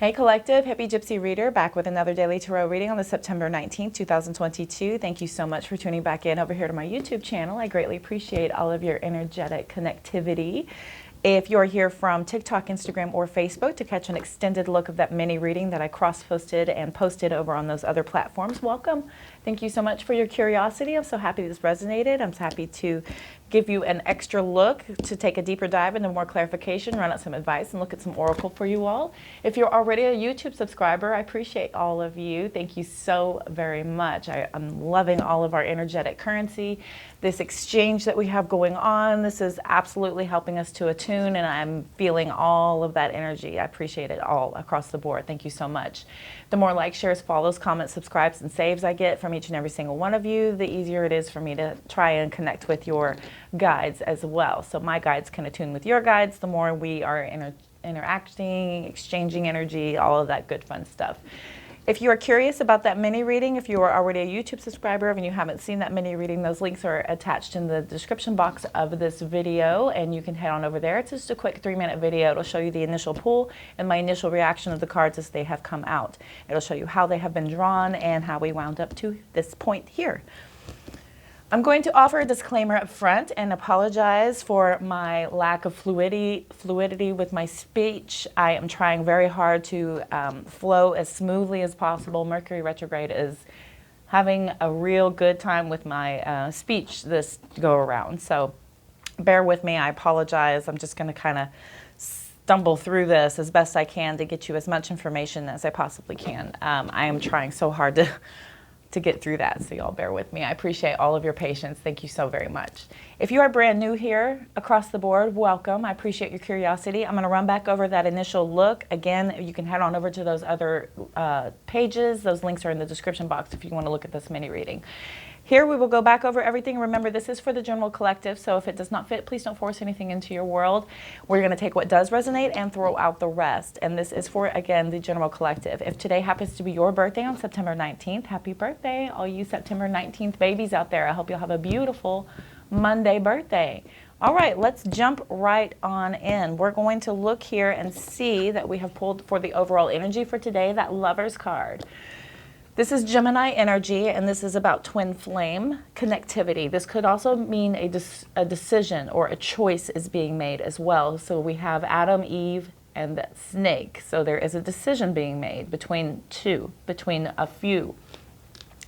Hey Collective, Hippie Gypsy Reader, back with another daily tarot reading on the September 19th, 2022. Thank you so much for tuning back in over here to my YouTube channel. I greatly appreciate all of your energetic connectivity. If you're here from TikTok, Instagram, or Facebook to catch an extended look of that mini reading that I cross-posted and posted over on those other platforms, welcome. Thank you so much for your curiosity. I'm so happy this resonated. I'm so happy to give you an extra look to take a deeper dive into more clarification, run out some advice, and look at some oracle for you all. If you're already a YouTube subscriber, I appreciate all of you. Thank you so very much. I'm loving all of our energetic currency, this exchange that we have going on. This is absolutely helping us to attune, and I'm feeling all of that energy. I appreciate it all across the board. Thank you so much. The more likes, shares, follows, comments, subscribes, and saves I get from each and every single one of you, the easier it is for me to try and connect with your guides as well. So my guides can attune with your guides. The more we are interacting, exchanging energy, all of that good fun stuff. If you are curious about that mini reading, if you are already a YouTube subscriber and you haven't seen that mini reading, those links are attached in the description box of this video, and you can head on over there. It's just a quick 3-minute video. It'll show you the initial pull and my initial reaction of the cards as they have come out. It'll show you how they have been drawn and how we wound up to this point here. I'm going to offer a disclaimer up front and apologize for my lack of fluidity with my speech. I am trying very hard to flow as smoothly as possible. Mercury retrograde is having a real good time with my speech this go around. So bear with me. I apologize. I'm just going to kind of stumble through this as best I can to get you as much information as I possibly can. I am trying so hard to get through that, so y'all bear with me. I appreciate all of your patience. Thank you so very much. If you are brand new here across the board, welcome. I appreciate your curiosity. I'm going to run back over that initial look. Again, you can head on over to those other pages. Those links are in the description box if you want to look at this mini reading. Here we will go back over everything. Remember, this is for the general collective, so if it does not fit, please don't force anything into your world. We're going to take what does resonate and throw out the rest. And this is for, again, the general collective. If today happens to be your birthday on September 19th, happy birthday, all you September 19th babies out there. I hope you'll have a beautiful Monday birthday. All right, let's jump right on in. We're going to look here and see that we have pulled for the overall energy for today, that Lover's card. This is Gemini energy, and this is about twin flame connectivity. This could also mean a decision or a choice is being made as well. So we have Adam, Eve, and the snake. So there is a decision being made between a few.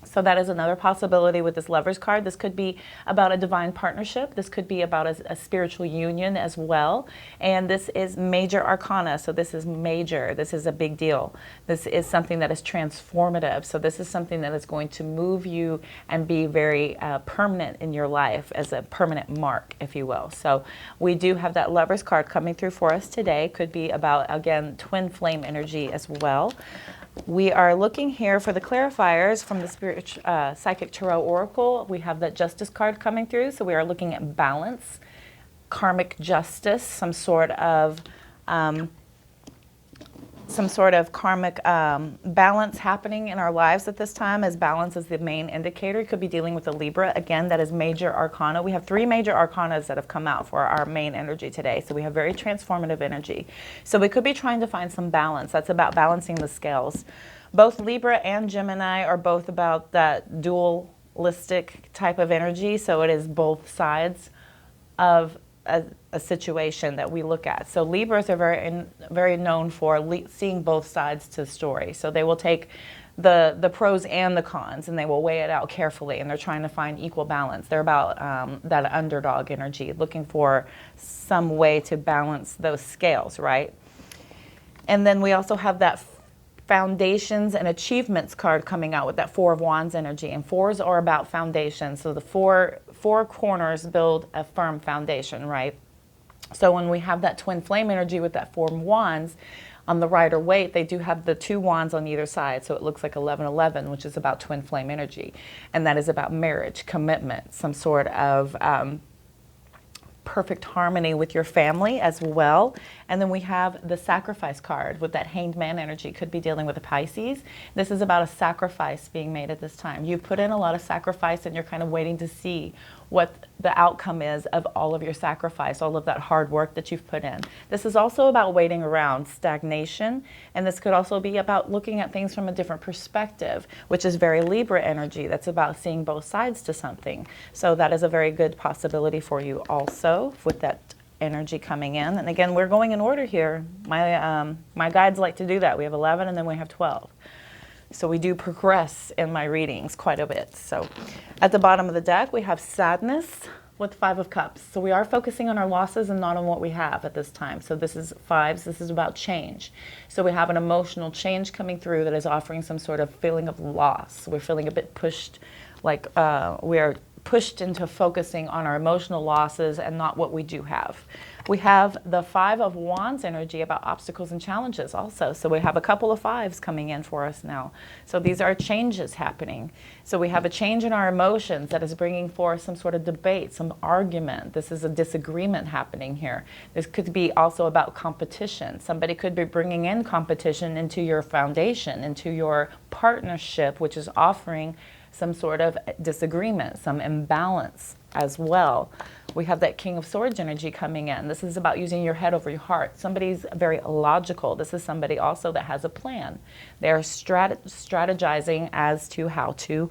So that is another possibility with this Lover's card. This could be about a divine partnership. This could be about a spiritual union as well. And this is major arcana. So this is major. This is a big deal. This is something that is transformative. So this is something that is going to move you and be very permanent in your life as a permanent mark, if you will. So we do have that Lover's card coming through for us today. Could be about, again, twin flame energy as well. We are looking here for the clarifiers from the Psychic Tarot Oracle. We have that Justice card coming through, so we are looking at balance, karmic justice, some sort of karmic balance happening in our lives at this time, as balance is the main indicator. It could be dealing with a Libra. Again, that is major arcana. We have 3 major arcanas that have come out for our main energy today. So we have very transformative energy. So we could be trying to find some balance. That's about balancing the scales. Both Libra and Gemini are both about that dualistic type of energy. So it is both sides of a situation that we look at. So Libras are very known for seeing both sides to the story. So they will take the pros and the cons, and they will weigh it out carefully, and they're trying to find equal balance. They're about that underdog energy, looking for some way to balance those scales, right? And then we also have that foundations and achievements card coming out with that 4 of Wands energy, and 4s are about foundation. So the four corners build a firm foundation, right? So when we have that twin flame energy with that 4 of Wands on the Rider Waite, they do have the 2 wands on either side, so it looks like 11-11, which is about twin flame energy, and that is about marriage, commitment, some sort of perfect harmony with your family as well. And then we have the sacrifice card with that hanged man energy, could be dealing with a Pisces. This is about a sacrifice being made at this time. You've put in a lot of sacrifice and you're kind of waiting to see what the outcome is of all of your sacrifice, all of that hard work that you've put in. This is also about waiting around, stagnation, and this could also be about looking at things from a different perspective, which is very Libra energy. That's about seeing both sides to something. So that is a very good possibility for you also with that energy coming in. And again, we're going in order here. My guides like to do that. We have 11 and then we have 12. So we do progress in my readings quite a bit. So at the bottom of the deck, we have sadness with 5 of Cups. So we are focusing on our losses and not on what we have at this time. So this is 5s. This is about change. So we have an emotional change coming through that is offering some sort of feeling of loss. We're feeling a bit pushed, like we are pushed into focusing on our emotional losses and not what we do have. We have the 5 of Wands energy about obstacles and challenges also. So we have a couple of 5s coming in for us now. So these are changes happening. So we have a change in our emotions that is bringing forth some sort of debate, some argument. This is a disagreement happening here. This could be also about competition. Somebody could be bringing in competition into your foundation, into your partnership, which is offering some sort of disagreement, some imbalance as well. We have that King of Swords energy coming in. This is about using your head over your heart. Somebody's very logical. This is somebody also that has a plan. They're strategizing as to how to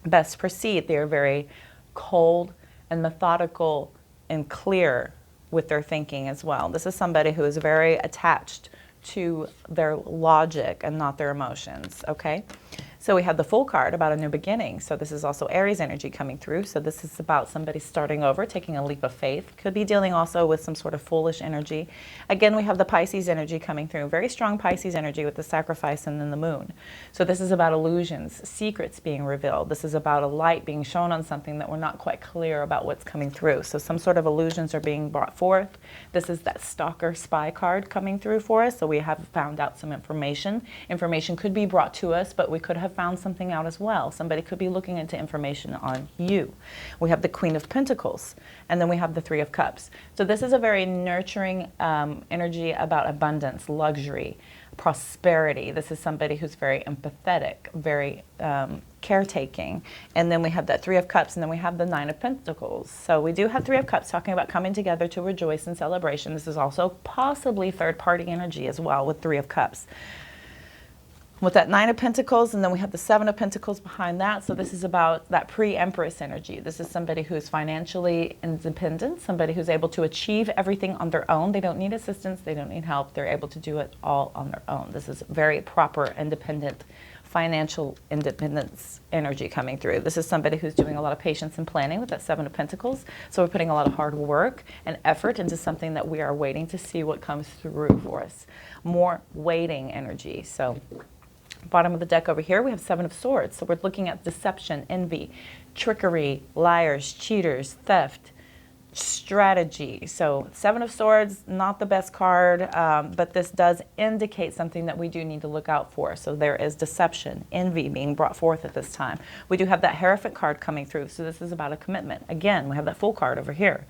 best proceed. They're very cold and methodical and clear with their thinking as well. This is somebody who is very attached to their logic and not their emotions, okay? So we have the Fool card about a new beginning. So this is also Aries energy coming through. So this is about somebody starting over, taking a leap of faith. Could be dealing also with some sort of foolish energy. Again, we have the Pisces energy coming through. Very strong Pisces energy with the sacrifice and then the moon. So this is about illusions, secrets being revealed. This is about a light being shown on something that we're not quite clear about what's coming through. So some sort of illusions are being brought forth. This is that stalker spy card coming through for us. So we have found out some information. Information could be brought to us, but we could have found something out as well. Somebody could be looking into information on you. We have the Queen of Pentacles, and then we have the 3 of Cups. So this is a very nurturing energy about abundance, luxury, prosperity. This is somebody who's very empathetic, very caretaking. And then we have that 3 of Cups, and then we have the 9 of Pentacles. So we do have 3 of Cups talking about coming together to rejoice in celebration. This is also possibly third-party energy as well with 3 of Cups. With that 9 of Pentacles, and then we have the 7 of Pentacles behind that. So this is about that pre-Empress energy. This is somebody who's financially independent, somebody who's able to achieve everything on their own. They don't need assistance, they don't need help. They're able to do it all on their own. This is very proper, independent, financial independence energy coming through. This is somebody who's doing a lot of patience and planning with that 7 of Pentacles. So we're putting a lot of hard work and effort into something that we are waiting to see what comes through for us. More waiting energy. So bottom of the deck over here, we have 7 of Swords. So we're looking at deception, envy, trickery, liars, cheaters, theft, strategy. So 7 of Swords, not the best card, but this does indicate something that we do need to look out for. So there is deception, envy being brought forth at this time. We do have that Hierophant card coming through. So this is about a commitment. Again, we have that Fool card over here.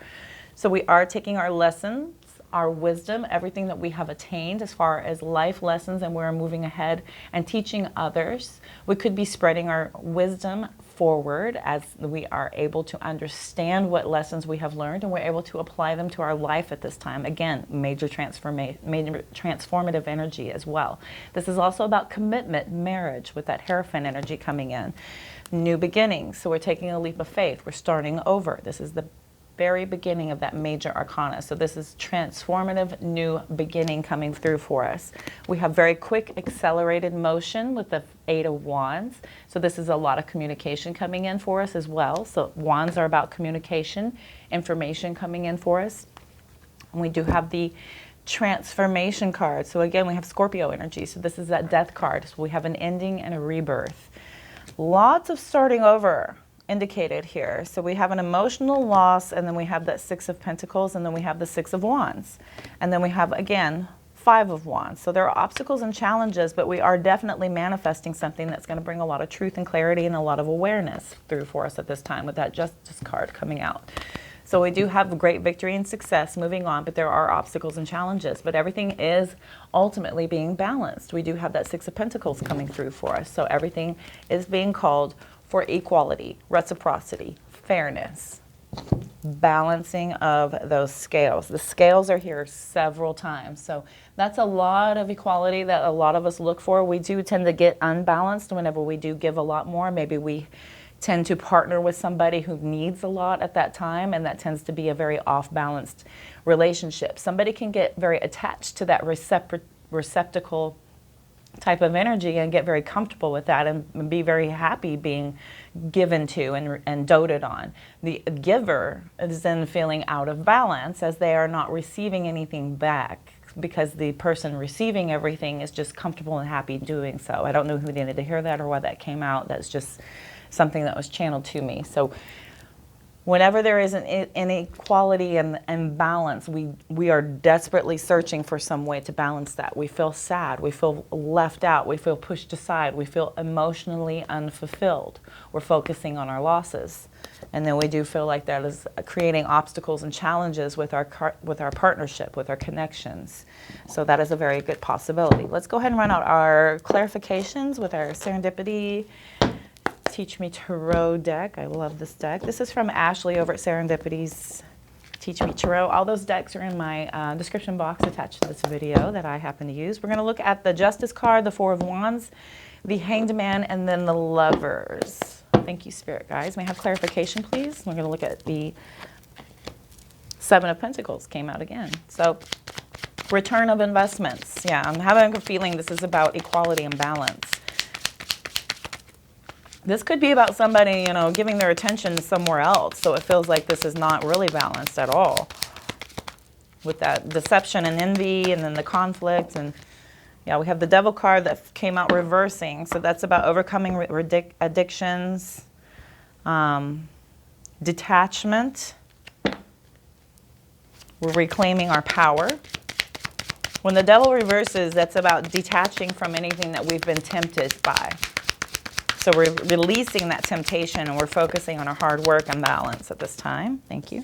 So we are taking our lessons, our wisdom, everything that we have attained as far as life lessons, and we're moving ahead and teaching others. We could be spreading our wisdom forward as we are able to understand what lessons we have learned, and we're able to apply them to our life at this time. Again, major transformative energy as well. This is also about commitment, marriage, with that Hierophant energy coming in. New beginnings. So we're taking a leap of faith. We're starting over. This is the very beginning of that major arcana. So this is transformative new beginning coming through for us. We have very quick accelerated motion with the 8 of Wands. So this is a lot of communication coming in for us as well. So Wands are about communication, information coming in for us. And we do have the transformation card. So again, we have Scorpio energy. So this is that death card. So we have an ending and a rebirth. Lots of starting over indicated here. So we have an emotional loss, and then we have that 6 of Pentacles, and then we have the 6 of Wands. And then we have, again, 5 of Wands. So there are obstacles and challenges, but we are definitely manifesting something that's going to bring a lot of truth and clarity and a lot of awareness through for us at this time with that Justice card coming out. So we do have great victory and success moving on, but there are obstacles and challenges. But everything is ultimately being balanced. We do have that Six of Pentacles coming through for us. So everything is being called for equality, reciprocity, fairness, balancing of those scales. The scales are here several times. So that's a lot of equality that a lot of us look for. We do tend to get unbalanced whenever we do give a lot more. Maybe we tend to partner with somebody who needs a lot at that time, and that tends to be a very off-balanced relationship. Somebody can get very attached to that receptacle type of energy and get very comfortable with that and be very happy being given to and doted on. The giver is then feeling out of balance as they are not receiving anything back, because the person receiving everything is just comfortable and happy doing so. I don't know who needed to hear that or why that came out. That's just something that was channeled to me. So whenever there is an inequality and balance, we are desperately searching for some way to balance that. We feel sad, we feel left out, we feel pushed aside, we feel emotionally unfulfilled. We're focusing on our losses. And then we do feel like that is creating obstacles and challenges with our partnership, with our connections. So that is a very good possibility. Let's go ahead and run out our clarifications with our Serendipity Teach Me Tarot deck. I love this deck. This is from Ashley over at Serendipity's Teach Me Tarot. All those decks are in my description box attached to this video that I happen to use. We're going to look at the Justice card, the Four of Wands, the Hanged Man, and then the Lovers. Thank you, Spirit Guides. May I have clarification, please? We're going to look at the Seven of Pentacles came out again. So return of investments. Yeah, I'm having a feeling this is about equality and balance. This could be about somebody, you know, giving their attention somewhere else. So it feels like this is not really balanced at all. With that deception and envy and then the conflict. And yeah, we have the Devil card that came out reversing. So that's about overcoming addictions, detachment. We're reclaiming our power. When the Devil reverses, that's about detaching from anything that we've been tempted by. So we're releasing that temptation and we're focusing on our hard work and balance at this time. Thank you.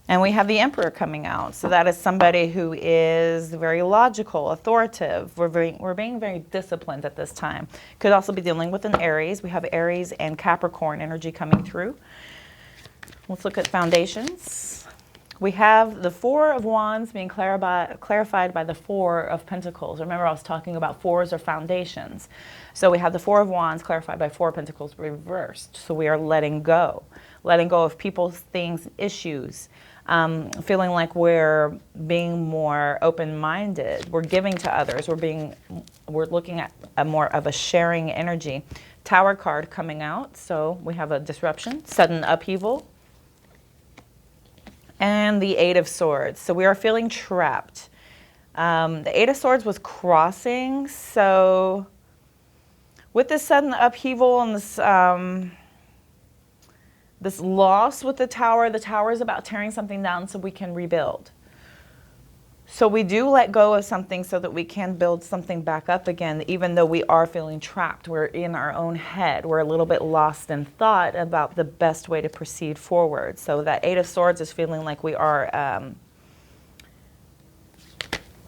And we have the Emperor coming out. So that is somebody who is very logical, authoritative. We're being very disciplined at this time. Could also be dealing with an Aries. We have Aries and Capricorn energy coming through. Let's look at foundations. We have the Four of Wands being clarified by the Four of Pentacles. Remember, I was talking about fours or foundations. So we have the Four of Wands clarified by Four of Pentacles reversed. So we are letting go of people's things, issues, feeling like we're being more open-minded. We're giving to others. We're looking at a more of a sharing energy. Tower card coming out. So we have a disruption, sudden upheaval. And the Eight of Swords. So we are feeling trapped. The Eight of Swords was crossing. So with this sudden upheaval and this loss with the Tower is about tearing something down so we can rebuild. So we do let go of something so that we can build something back up again, even though we are feeling trapped. We're in our own head. We're a little bit lost in thought about the best way to proceed forward. So that Eight of Swords is feeling like we are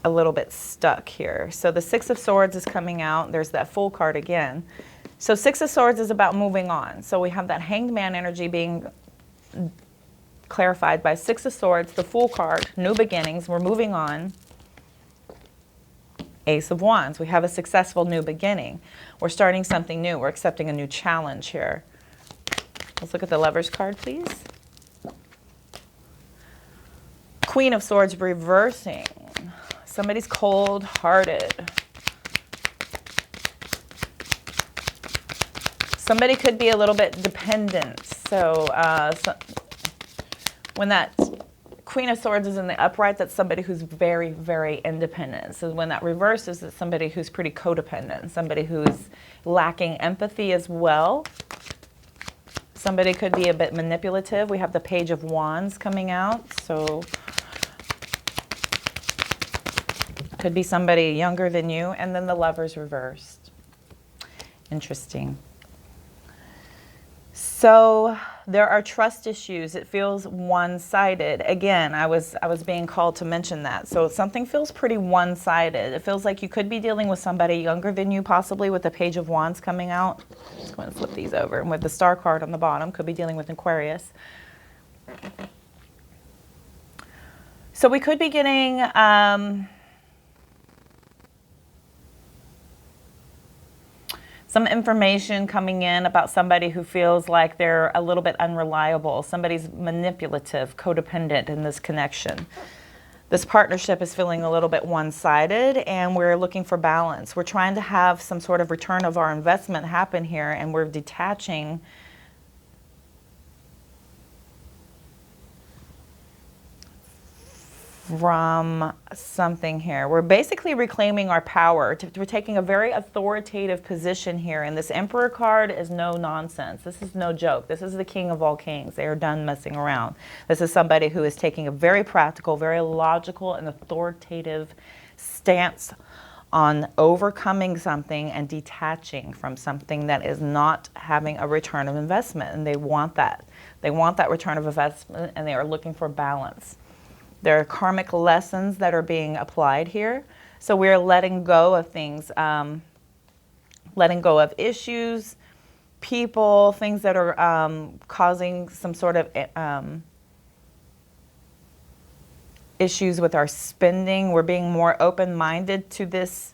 a little bit stuck here. So the Six of Swords is coming out. There's that Fool card again. So Six of Swords is about moving on. So we have that Hanged Man energy being clarified by Six of Swords, the Fool card, new beginnings, we're moving on. Ace of Wands, we have a successful new beginning. We're starting something new. We're accepting a new challenge here. Let's look at the Lovers card, please. Queen of Swords reversing. Somebody's cold-hearted. Somebody could be a little bit dependent. So when that Queen of Swords is in the upright, that's somebody who's very, very independent. So when that reverses, it's somebody who's pretty codependent, somebody who's lacking empathy as well. Somebody could be a bit manipulative. We have the Page of Wands coming out. So could be somebody younger than you. And then the Lovers reversed. Interesting. So There are trust issues. It feels one-sided. Again, I was being called to mention that. So something feels pretty one-sided. It feels like you could be dealing with somebody younger than you, possibly with the Page of Wands coming out. Let's go ahead and flip these over. And with the Star card on the bottom, could be dealing with Aquarius. So we could be getting some information coming in about somebody who feels like they're a little bit unreliable. Somebody's manipulative, codependent in this connection. This partnership is feeling a little bit one-sided, and we're looking for balance. We're trying to have some sort of return of our investment happen here, and we're detaching from something here. We're basically reclaiming our power. We're taking a very authoritative position here, and this Emperor card is no nonsense. This is no joke. This is the King of all kings. They are done messing around. This is somebody who is taking a very practical, very logical, and authoritative stance on overcoming something and detaching from something that is not having a return of investment, and they want that. They want that return of investment, and they are looking for balance. There are karmic lessons that are being applied here. So we're letting go of things, letting go of issues, people, things that are causing some sort of issues with our spending. We're being more open-minded to this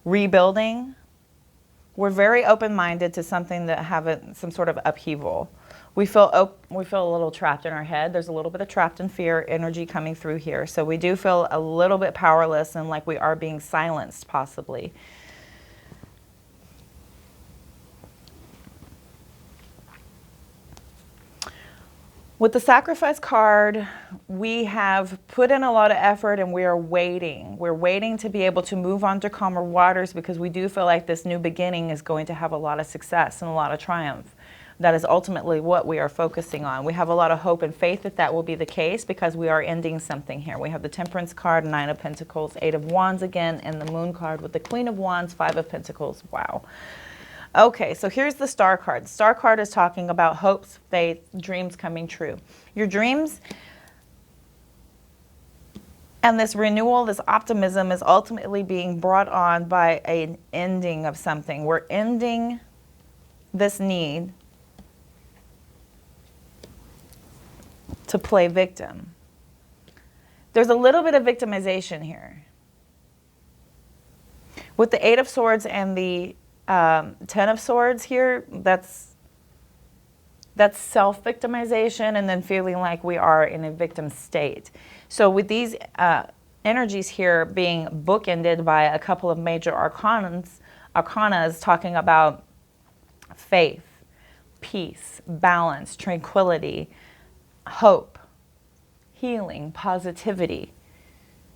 rebuilding. We're very open-minded to something that have some sort of upheaval. We feel a little trapped in our head. There's a little bit of trapped in fear energy coming through here. So we do feel a little bit powerless and like we are being silenced, possibly. With the Sacrifice card, we have put in a lot of effort and we are waiting. We're waiting to be able to move on to calmer waters because we do feel like this new beginning is going to have a lot of success and a lot of triumph. That is ultimately what we are focusing on. We have a lot of hope and faith that that will be the case because we are ending something here. We have the Temperance card, 9 of Pentacles, 8 of Wands again, and the Moon card with the Queen of Wands, 5 of Pentacles. Wow. Okay, so here's the Star card. The Star card is talking about hopes, faith, dreams coming true. Your dreams and this renewal, this optimism is ultimately being brought on by an ending of something. We're ending this need to play victim. There's a little bit of victimization here. With the 8 of Swords and the 10 of Swords here, that's self-victimization and then feeling like we are in a victim state. So with these energies here being bookended by a couple of major arcanas talking about faith, peace, balance, tranquility, hope, healing, positivity.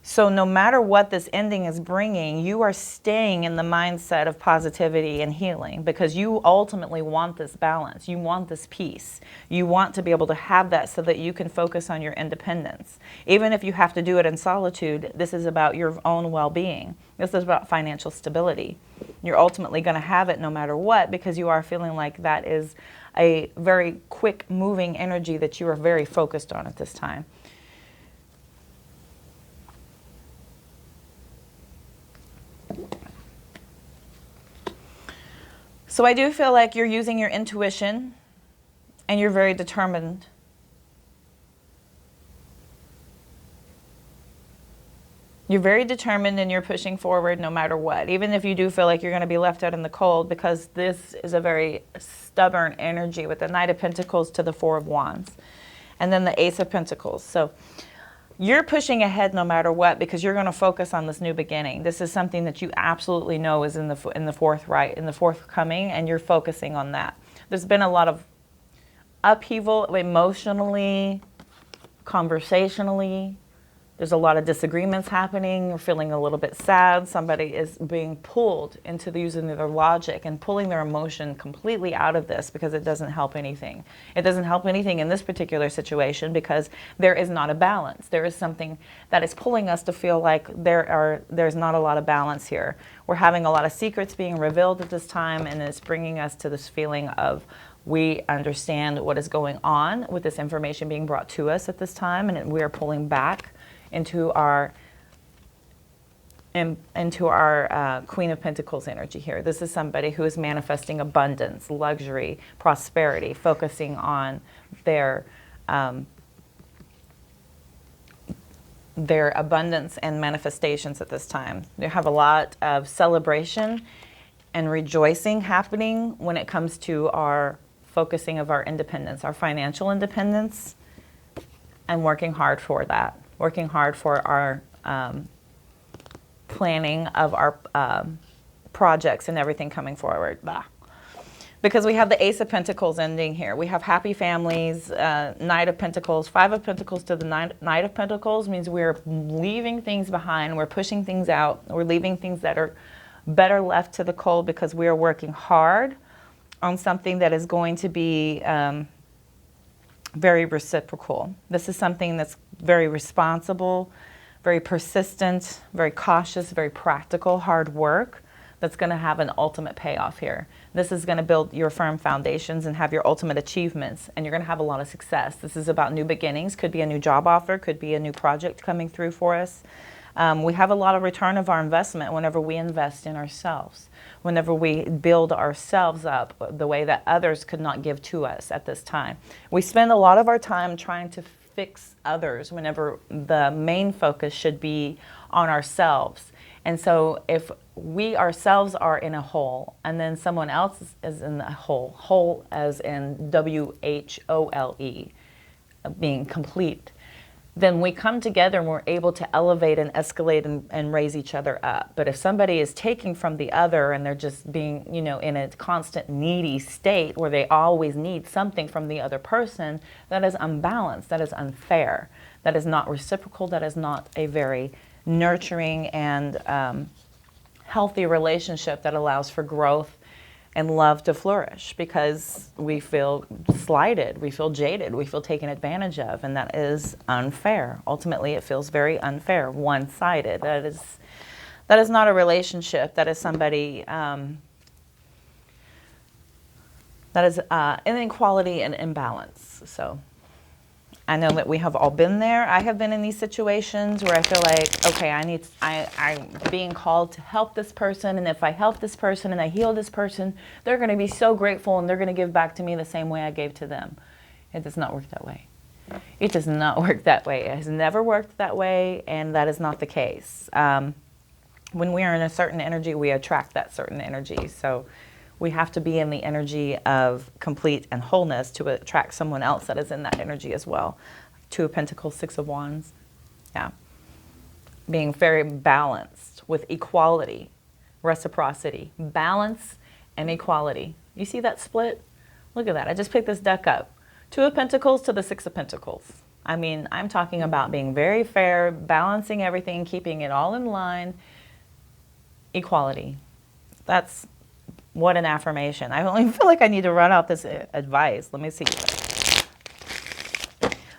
So no matter what this ending is bringing, you are staying in the mindset of positivity and healing because you ultimately want this balance. You want this peace. You want to be able to have that so that you can focus on your independence. Even if you have to do it in solitude, this is about your own well-being. This is about financial stability. You're ultimately going to have it no matter what because you are feeling like that is a very quick moving energy that you are very focused on at this time. So I do feel like you're using your intuition and you're very determined. You're very determined and you're pushing forward no matter what, even if you do feel like you're going to be left out in the cold because this is a very stubborn energy with the Knight of Pentacles to the 4 of Wands and then the Ace of Pentacles. So you're pushing ahead no matter what because you're going to focus on this new beginning. This is something that you absolutely know is in the forthcoming, and you're focusing on that. There's been a lot of upheaval emotionally, conversationally. There's a lot of disagreements happening. You're feeling a little bit sad. Somebody is being pulled into using their logic and pulling their emotion completely out of this because it doesn't help anything. It doesn't help anything in this particular situation because there is not a balance. There is something that is pulling us to feel like there's not a lot of balance here. We're having a lot of secrets being revealed at this time, and it's bringing us to this feeling of We understand what is going on with this information being brought to us at this time, and we are pulling back into our Queen of Pentacles energy here. This is somebody who is manifesting abundance, luxury, prosperity, focusing on their abundance and manifestations at this time. They have a lot of celebration and rejoicing happening when it comes to our focusing of our independence, our financial independence, and working hard for that, working hard for our planning of our projects and everything coming forward. Because we have the Ace of Pentacles ending here. We have happy families, Knight of Pentacles, Five of Pentacles to the Knight of Pentacles means we're leaving things behind, we're pushing things out, we're leaving things that are better left to the cold because we are working hard on something that is going to be very reciprocal. This is something that's very responsible, very persistent, very cautious, very practical, hard work that's going to have an ultimate payoff here. This is going to build your firm foundations and have your ultimate achievements, and you're going to have a lot of success. This is about new beginnings. Could be a new job offer, could be a new project coming through for us. We have a lot of return of our investment whenever we invest in ourselves, whenever we build ourselves up the way that others could not give to us at this time. We spend a lot of our time trying to fix others whenever the main focus should be on ourselves. And so if we ourselves are in a hole and then someone else is in a hole as in W-H-O-L-E, being complete, then we come together and we're able to elevate and escalate and raise each other up. But if somebody is taking from the other and they're just being, you know, in a constant needy state where they always need something from the other person, that is unbalanced, that is unfair, that is not reciprocal, that is not a very nurturing and healthy relationship that allows for growth and love to flourish, because we feel slighted, we feel jaded, we feel taken advantage of, and that is unfair. Ultimately, it feels very unfair, one-sided. That is not a relationship. That is somebody, that is inequality and imbalance. So I know that we have all been there. I have been in these situations where I feel like, okay, I'm being called to help this person, and if I help this person and I heal this person, they're going to be so grateful and they're going to give back to me the same way I gave to them. It does not work that way. It does not work that way. It has never worked that way, and that is not the case. When we are in a certain energy, we attract that certain energy. So we have to be in the energy of complete and wholeness to attract someone else that is in that energy as well. Two of Pentacles, Six of Wands. Yeah. Being very balanced with equality, reciprocity, balance and equality. You see that split? Look at that. I just picked this deck up. Two of Pentacles to the Six of Pentacles. I mean, I'm talking about being very fair, balancing everything, keeping it all in line. Equality. That's what an affirmation. I only feel like I need to run out this advice. Let me see.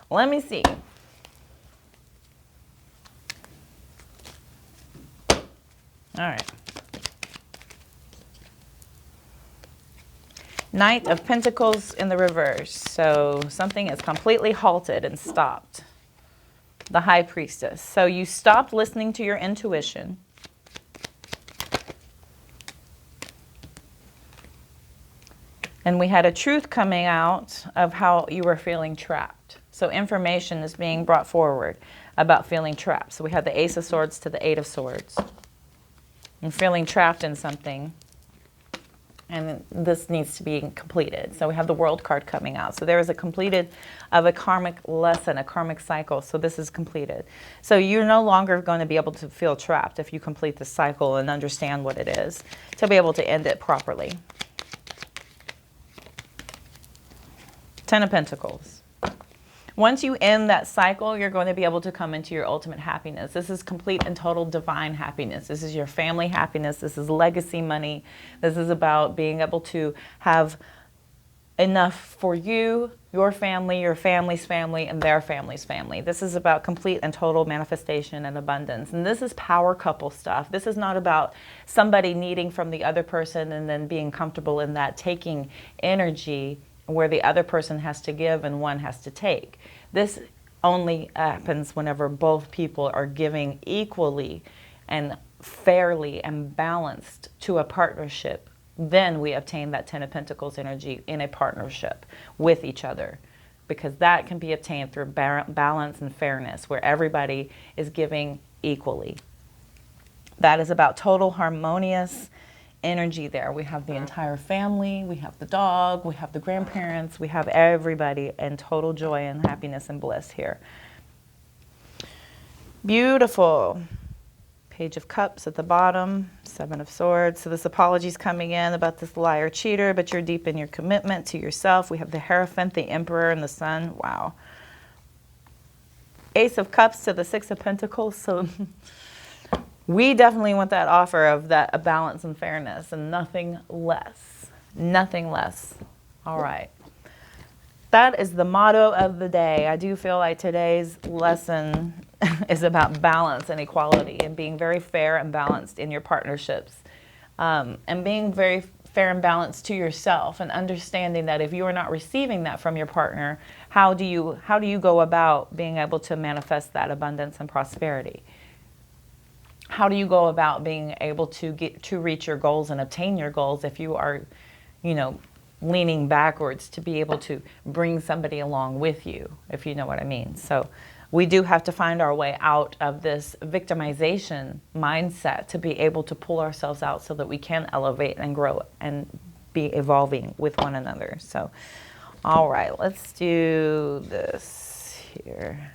Let me see. All right. Knight of Pentacles in the reverse. So something is completely halted and stopped. The High Priestess. So you stopped listening to your intuition. And we had a truth coming out of how you were feeling trapped. So information is being brought forward about feeling trapped. So we had the Ace of Swords to the Eight of Swords. And feeling trapped in something. And this needs to be completed. So we have the World card coming out. So there is a completed of a karmic lesson, a karmic cycle. So this is completed. So you're no longer going to be able to feel trapped if you complete the cycle and understand what it is to be able to end it properly. Ten of Pentacles. Once you end that cycle, you're going to be able to come into your ultimate happiness. This is complete and total divine happiness. This is your family happiness. This is legacy money. This is about being able to have enough for you, your family, your family's family, and their family's family. This is about complete and total manifestation and abundance. And this is power couple stuff. This is not about somebody needing from the other person and then being comfortable in that, taking energy where the other person has to give and one has to take. This only happens whenever both people are giving equally and fairly and balanced to a partnership. Then we obtain that Ten of Pentacles energy in a partnership with each other, because that can be obtained through balance and fairness, where everybody is giving equally. That is about total harmonious energy there. We have the entire family, we have the dog, we have the grandparents, we have everybody in total joy and happiness and bliss here. Beautiful. Page of Cups at the bottom, Seven of Swords. So this apology's coming in about this liar cheater, but you're deep in your commitment to yourself. We have the Hierophant, the Emperor, and the Sun. Wow. Ace of Cups to the Six of Pentacles. So we definitely want that offer of that a balance and fairness and nothing less. Nothing less. All right. That is the motto of the day. I do feel like today's lesson is about balance and equality and being very fair and balanced in your partnerships, and being very fair and balanced to yourself, and understanding that if you are not receiving that from your partner, how do you go about being able to manifest that abundance and prosperity? How do you go about being able to get to reach your goals and obtain your goals if you are, leaning backwards to be able to bring somebody along with you, if you know what I mean? So we do have to find our way out of this victimization mindset to be able to pull ourselves out so that we can elevate and grow and be evolving with one another. So, all right, let's do this here.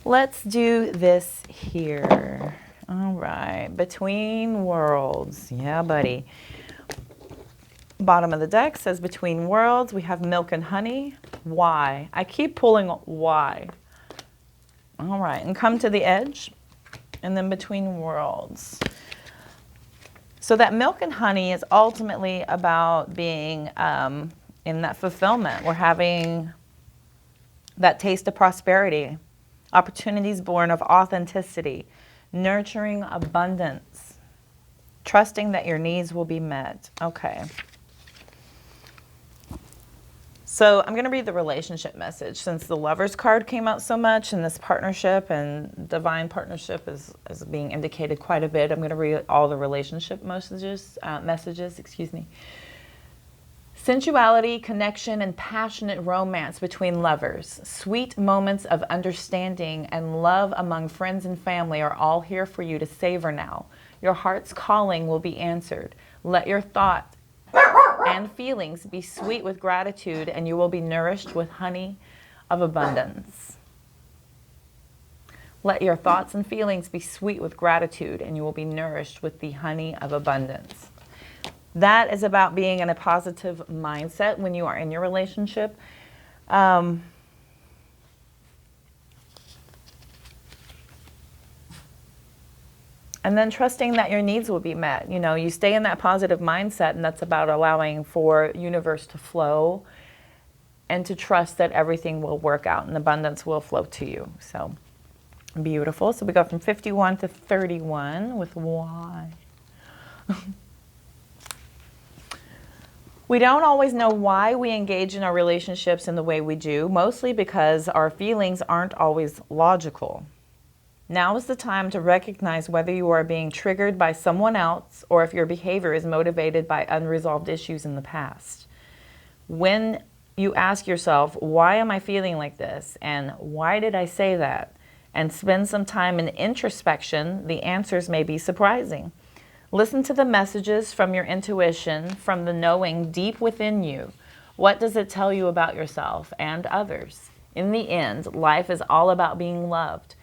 Let's do this here. All right, Between Worlds. Yeah, buddy. Bottom of the deck says Between Worlds. We have Milk and Honey. Why? I keep pulling why. All right, and Come to the Edge. And then Between Worlds. So that Milk and Honey is ultimately about being in that fulfillment. We're having that taste of prosperity. Opportunities born of authenticity. Nurturing abundance. Trusting that your needs will be met. Okay. So I'm going to read the relationship message since the Lovers card came out so much, and this partnership and divine partnership is being indicated quite a bit. I'm going to read all the relationship messages. Sensuality, connection, and passionate romance between lovers. Sweet moments of understanding and love among friends and family are all here for you to savor now. Your heart's calling will be answered. Let your thoughts and feelings be sweet with gratitude, and you will be nourished with honey of abundance. Let your thoughts and feelings be sweet with gratitude, and you will be nourished with the honey of abundance. That is about being in a positive mindset when you are in your relationship. And then trusting that your needs will be met. You stay in that positive mindset, and that's about allowing for universe to flow and to trust that everything will work out and abundance will flow to you. So beautiful. So we go from 51 to 31 with why. We don't always know why we engage in our relationships in the way we do, mostly because our feelings aren't always logical. Now is the time to recognize whether you are being triggered by someone else or if your behavior is motivated by unresolved issues in the past. When you ask yourself, why am I feeling like this? And why did I say that? And spend some time in introspection, the answers may be surprising. Listen to the messages from your intuition, from the knowing deep within you. What does it tell you about yourself and others? In the end, life is all about being loved.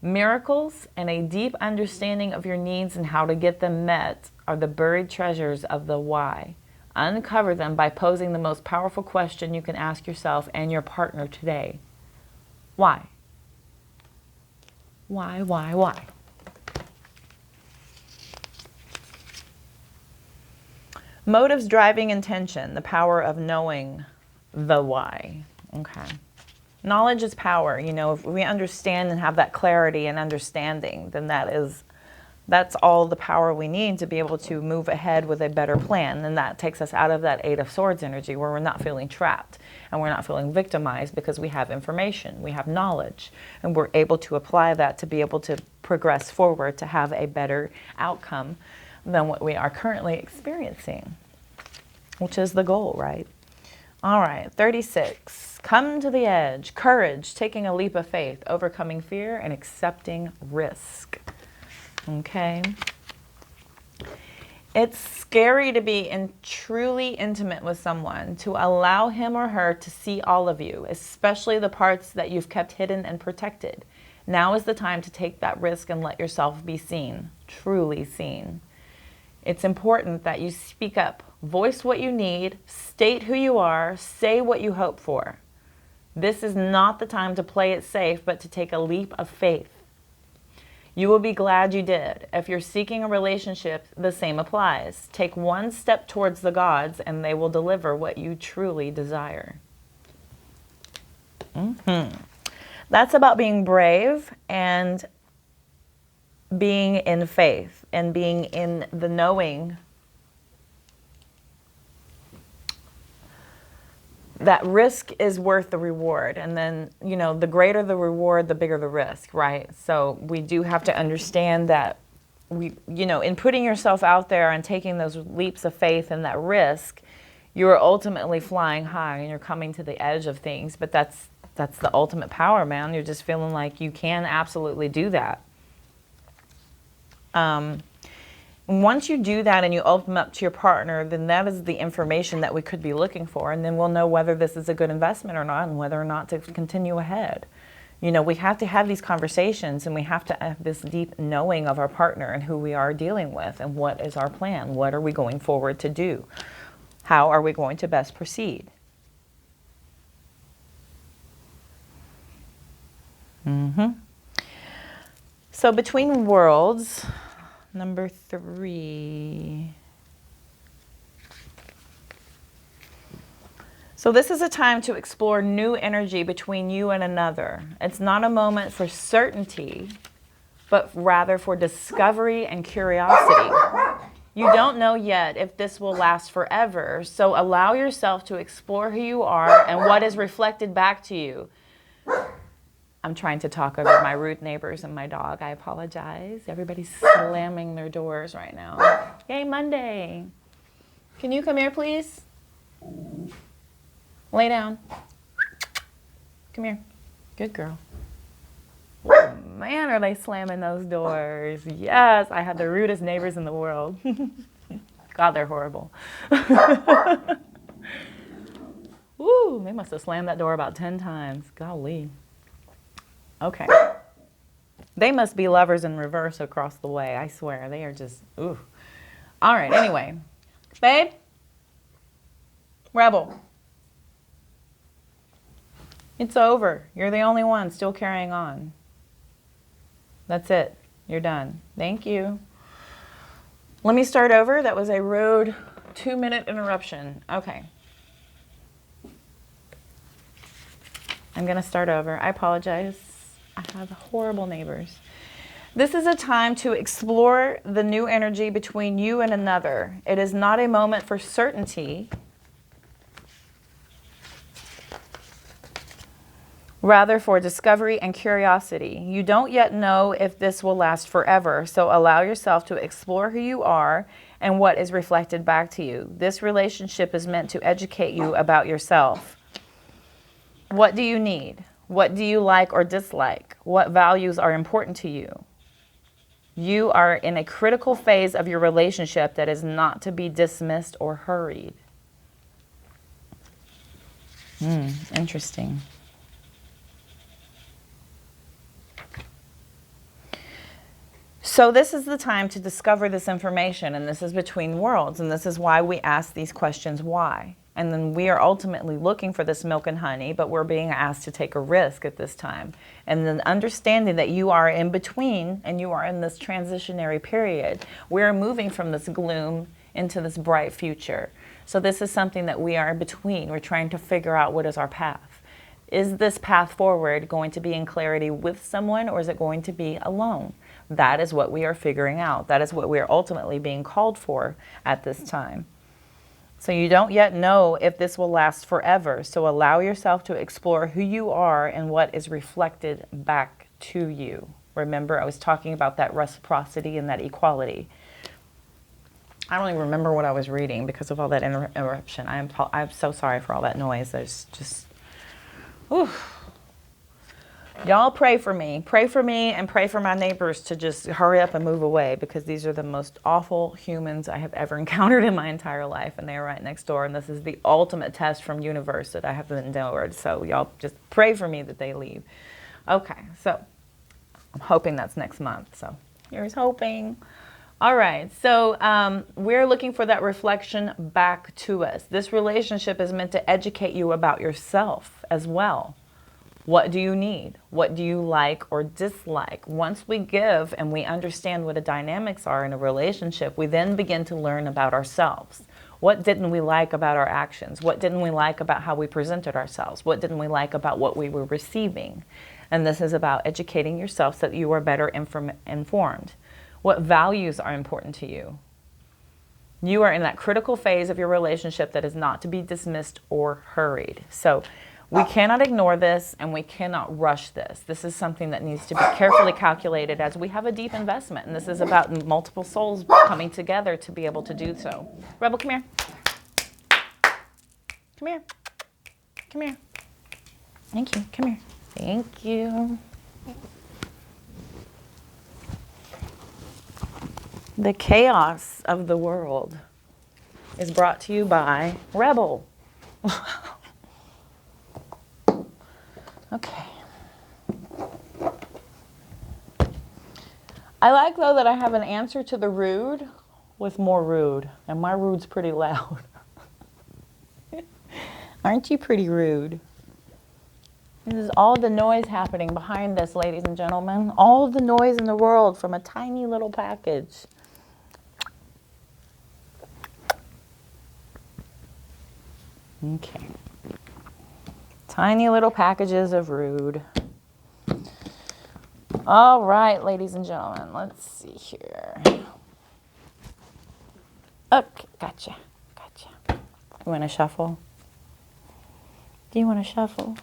Miracles and a deep understanding of your needs and how to get them met are the buried treasures of the why. Uncover them by posing the most powerful question you can ask yourself and your partner today. Why? Why? Motives, driving intention, the power of knowing the why. Okay. Knowledge is power. If we understand and have that clarity and understanding, then that is That's all the power we need to be able to move ahead with a better plan. And that takes us out of that Eight of Swords energy where we're not feeling trapped and we're not feeling victimized because we have information, we have knowledge, and we're able to apply that to be able to progress forward to have a better outcome than what we are currently experiencing, which is the goal, right? All right, 36. Come to the edge. Courage, taking a leap of faith, overcoming fear, and accepting risk. Okay. It's scary to be truly intimate with someone, to allow him or her to see all of you, especially the parts that you've kept hidden and protected. Now is the time to take that risk and let yourself be seen, truly seen. It's important that you speak up, voice what you need, state who you are, say what you hope for. This is not the time to play it safe, but to take a leap of faith. You will be glad you did. If you're seeking a relationship, the same applies. Take one step towards the gods and they will deliver what you truly desire. That's about being brave and being in faith and being in the knowing that risk is worth the reward. And then, you know, the greater the reward, the bigger the risk, right? So we do have to understand that you know, in putting yourself out there and taking those leaps of faith and that risk, you're ultimately flying high and you're coming to the edge of things. But that's the ultimate power, man. You're just feeling like you can absolutely do that. Once you do that and you open up to your partner, then that is the information that we could be looking for. And then we'll know whether this is a good investment or not and whether or not to continue ahead. You know, we have to have these conversations and we have to have this deep knowing of our partner and who we are dealing with and what is our plan. What are we going forward to do? How are we going to best proceed? So between worlds, number 3. So this is a time to explore new energy between you and another. It's not a moment for certainty, but rather for discovery and curiosity. You don't know yet if this will last forever, so allow yourself to explore who you are and what is reflected back to you. I'm trying to talk over my rude neighbors and my dog. I apologize. Everybody's slamming their doors right now. Yay, Monday. Can you come here, please? Lay down. Come here. Good girl. Oh, man, are they slamming those doors. Yes, I have the rudest neighbors in the world. God, they're horrible. Woo, they must have slammed that door about 10 times. Golly. Okay. They must be lovers in reverse across the way. I swear. They are just, ooh. All right, anyway. Babe? Rebel. It's over. You're the only one still carrying on. That's it. You're done. Thank you. Let me start over. That was a rude 2-minute interruption. Okay. I'm going to start over. I apologize. I have horrible neighbors. This is a time to explore the new energy between you and another. It is not a moment for certainty, rather for discovery and curiosity. You don't yet know if this will last forever, so allow yourself to explore who you are and what is reflected back to you. This relationship is meant to educate you about yourself. What do you need? What do you like or dislike? What values are important to you? You are in a critical phase of your relationship that is not to be dismissed or hurried. Interesting. So this is the time to discover this information, and this is between worlds, and this is why we ask these questions, why? And then we are ultimately looking for this milk and honey, but we're being asked to take a risk at this time. And then understanding that you are in between and you are in this transitionary period. We're moving from this gloom into this bright future. So this is something that we are in between. We're trying to figure out what is our path. Is this path forward going to be in clarity with someone, or is it going to be alone? That is what we are figuring out. That is what we are ultimately being called for at this time. So you don't yet know if this will last forever. So allow yourself to explore who you are and what is reflected back to you. Remember, I was talking about that reciprocity and that equality. I don't even remember what I was reading because of all that interruption. I'm so sorry for all that noise. There's just... Whew. Y'all pray for me. Pray for me and pray for my neighbors to just hurry up and move away, because these are the most awful humans I have ever encountered in my entire life, and they are right next door, and this is the ultimate test from universe that I have endured. So y'all just pray for me that they leave. Okay, so I'm hoping that's next month. So here's hoping. All right, so we're looking for that reflection back to us. This relationship is meant to educate you about yourself as well. What do you need? What do you like or dislike? Once we give and we understand what the dynamics are in a relationship, we then begin to learn about ourselves. What didn't we like about our actions? What didn't we like about how we presented ourselves? What didn't we like about what we were receiving? And this is about educating yourself so that you are better informed. What values are important to you? You are in that critical phase of your relationship that is not to be dismissed or hurried. So we cannot ignore this, and we cannot rush this. This is something that needs to be carefully calculated, as we have a deep investment, and this is about multiple souls coming together to be able to do so. Rebel, come here. Come here. Come here. Thank you. Come here. Thank you. The chaos of the world is brought to you by Rebel. Okay. I like, though, that I have an answer to the rude with more rude. And my rude's pretty loud. Aren't you pretty rude? This is all the noise happening behind us, ladies and gentlemen. All the noise in the world from a tiny little package. Okay. Tiny little packages of rude. All right, ladies and gentlemen, let's see here. Okay, gotcha. You want to shuffle? Do you want to shuffle?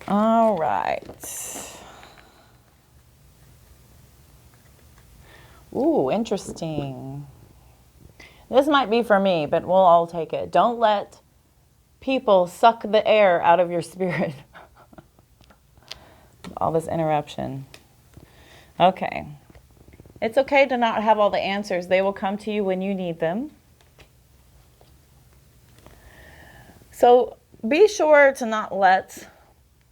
All right. Ooh, interesting. This might be for me, but we'll all take it. Don't let people suck the air out of your spirit. All this interruption. Okay. It's okay to not have all the answers. They will come to you when you need them. So be sure to not let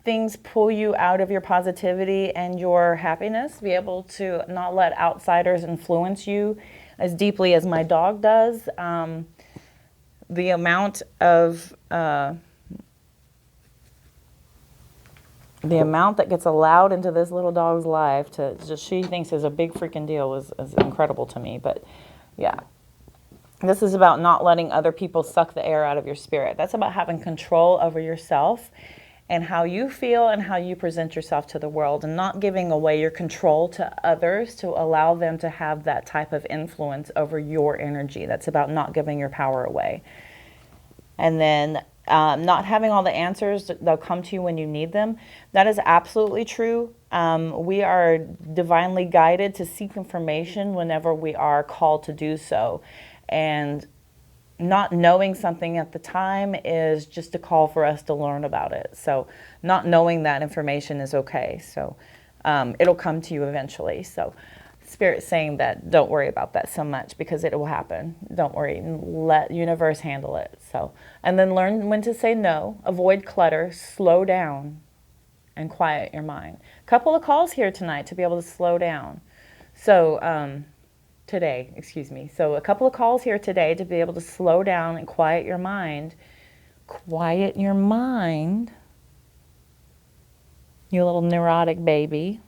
things pull you out of your positivity and your happiness. Be able to not let outsiders influence you as deeply as my dog does. The amount that gets allowed into this little dog's life to just, she thinks is a big freaking deal is incredible to me. But yeah, this is about not letting other people suck the air out of your spirit. That's about having control over yourself and how you feel and how you present yourself to the world, and not giving away your control to others to allow them to have that type of influence over your energy. That's about not giving your power away. And then not having all the answers, they'll come to you when you need them. That is absolutely true. We are divinely guided to seek information whenever we are called to do so. And not knowing something at the time is just a call for us to learn about it. So not knowing that information is okay. So it'll come to you eventually. So Spirit's saying that don't worry about that so much, because it will happen. Don't worry. Let universe handle it. So, and then learn when to say no. Avoid clutter. Slow down and quiet your mind. A couple of calls here tonight to be able to slow down. So today, excuse me. So a couple of calls here today to be able to slow down and quiet your mind. Quiet your mind. You little neurotic baby.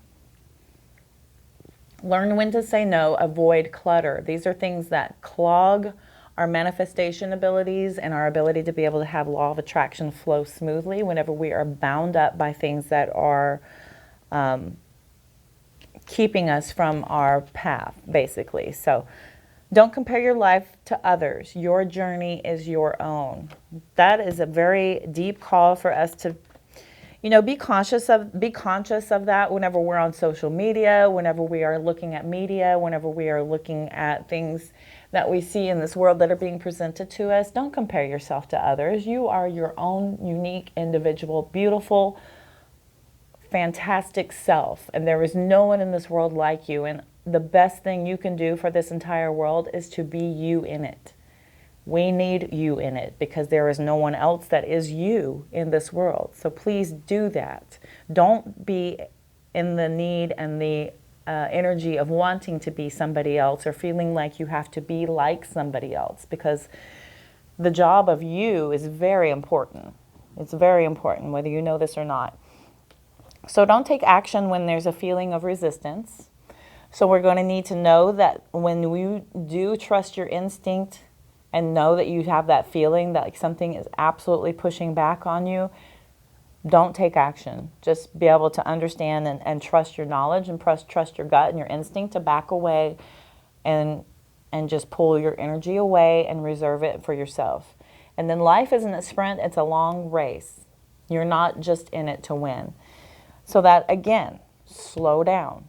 Learn when to say no, avoid clutter. These are things that clog our manifestation abilities and our ability to be able to have law of attraction flow smoothly whenever we are bound up by things that are keeping us from our path, basically. So don't compare your life to others. Your journey is your own. That is a very deep call for us to, be conscious of that whenever we're on social media, whenever we are looking at media, whenever we are looking at things that we see in this world that are being presented to us. Don't compare yourself to others. You are your own unique, individual, beautiful, fantastic self, and there is no one in this world like you. And the best thing you can do for this entire world is to be you in it. We need you in it because there is no one else that is you in this world. So please do that. Don't be in the need and the energy of wanting to be somebody else or feeling like you have to be like somebody else, because the job of you is very important. It's very important, whether you know this or not. So don't take action when there's a feeling of resistance. So we're going to need to know that when you do trust your instinct and know that you have that feeling that like something is absolutely pushing back on you, don't take action. Just be able to understand and trust your knowledge and trust your gut and your instinct to back away and just pull your energy away and reserve it for yourself. And then life isn't a sprint, it's a long race. You're not just in it to win. So that, again, slow down.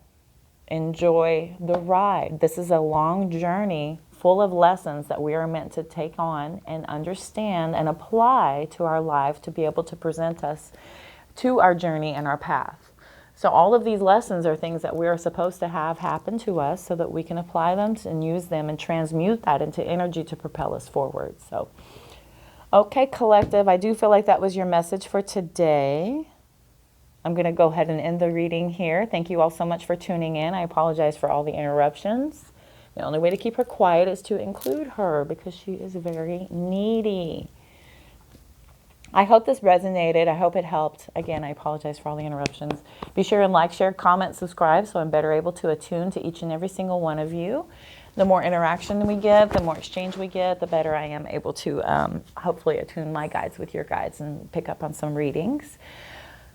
Enjoy the ride. This is a long journey full of lessons that we are meant to take on and understand and apply to our life to be able to present us to our journey and our path. So all of these lessons are things that we are supposed to have happen to us so that we can apply them and use them and transmute that into energy to propel us forward. So, okay, collective, I do feel like that was your message for today. I'm going to go ahead and end the reading here. Thank you all so much for tuning in. I apologize for all the interruptions. The only way to keep her quiet is to include her because she is very needy. I hope this resonated. I hope it helped. Again, I apologize for all the interruptions. Be sure and like, share, comment, subscribe so I'm better able to attune to each and every single one of you. The more interaction we get, the more exchange we get, the better I am able to hopefully attune my guides with your guides and pick up on some readings.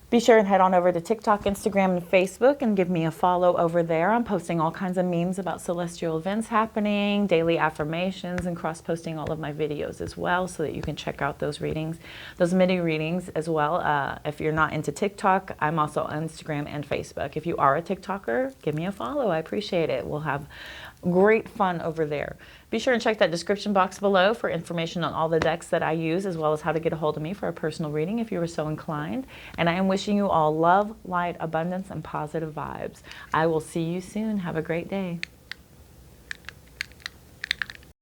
Be sure and head on over to TikTok, Instagram, and Facebook and give me a follow over there. I'm posting all kinds of memes about celestial events happening, daily affirmations, and cross-posting all of my videos as well so that you can check out those readings, those mini readings as well. If you're not into TikTok, I'm also on Instagram and Facebook. If you are a TikToker, give me a follow. I appreciate it. We'll have great fun over there. Be sure and check that description box below for information on all the decks that I use, as well as how to get a hold of me for a personal reading if you were so inclined. And I am wishing you all love, light, abundance, and positive vibes. I will see you soon. Have a great day.